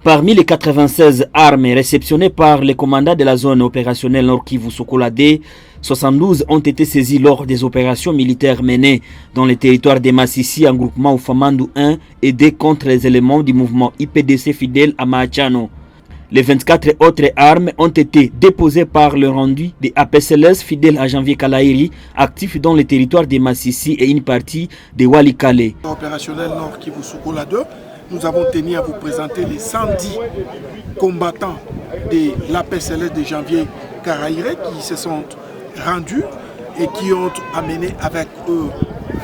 Parmi les 96 armes réceptionnées par les commandants de la zone opérationnelle Nord Kivu Sokola D, 72 ont été saisies lors des opérations militaires menées dans les territoires de Massissi en groupement Ufamandou 1 et 2 contre les éléments du mouvement IPDC fidèle à Mahachano. Les 24 autres armes ont été déposées par le rendu des APCLS fidèles à Janvier Kalaïri, actifs dans les territoires de Massissi et une partie de Walikale. Opérationnel Nord Kivu Sokola 2, nous avons tenu à vous présenter les 110 combattants de l'APCLS de Janvier Kalaïri qui se sont rendus et qui ont amené avec eux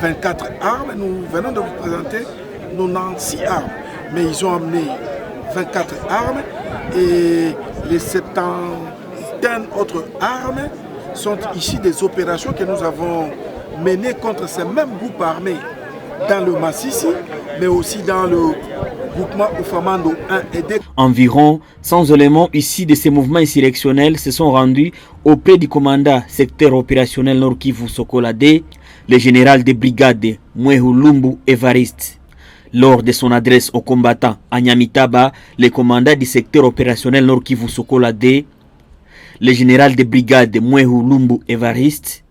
24 armes. Nous venons de vous présenter 96 armes, mais ils ont amené 24 armes et les 70 autres armes sont ici des opérations que nous avons menées contre ces mêmes groupes armés dans le Massissi, mais aussi dans le groupement Ufamandou 1 et 2. Environ 100 éléments ici de ces mouvements insurrectionnels se sont rendus auprès du commandant secteur opérationnel Nord Kivu Sokola D, le général de brigade Mwehu Lumbu Evariste. Lors de son adresse aux combattants à Nyamitaba, le commandant du secteur opérationnel Nord Kivu Sokola D, le général de brigade Mwehu Lumbu Evariste,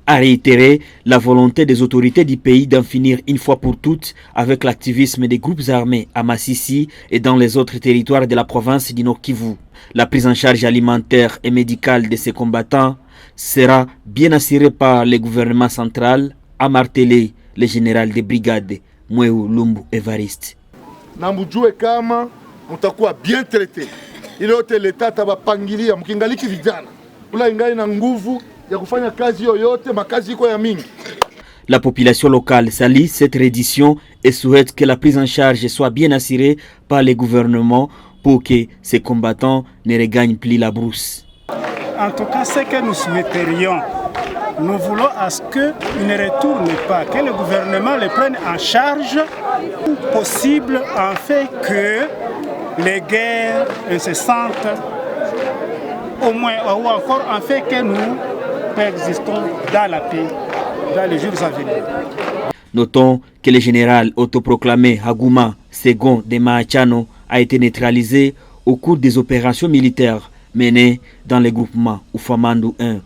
a réitéré la volonté des autorités du pays d'en finir une fois pour toutes avec l'activisme des groupes armés à Massissi et dans les autres territoires de la province du Nord Kivu. La prise en charge alimentaire et médicale de ces combattants sera bien assurée par le gouvernement central, a martelé le général de brigade Mwehu Lumbu Evariste. Namujue kama mutakuwa bien traité. Ile yote leta tabapangilia mkingaliki vijana. Ula ingali na nguvu ya kufanya kazi yoyote, makazi iko ya mingi. La population locale salue cette reddition et souhaite que la prise en charge soit bien assurée par le gouvernement pour que ces combattants ne regagnent plus la brousse. En tout cas, ce que nous souhaiterions, nous voulons à ce qu'ils ne retournent pas, que le gouvernement les prenne en charge, possible en fait que les guerres se sentent au moins, ou encore en fait que nous existons dans la paix, dans les jours à venir. Notons que le général autoproclamé Haguma II de Mahachano a été neutralisé au cours des opérations militaires menées dans le groupement Ufamandou 1.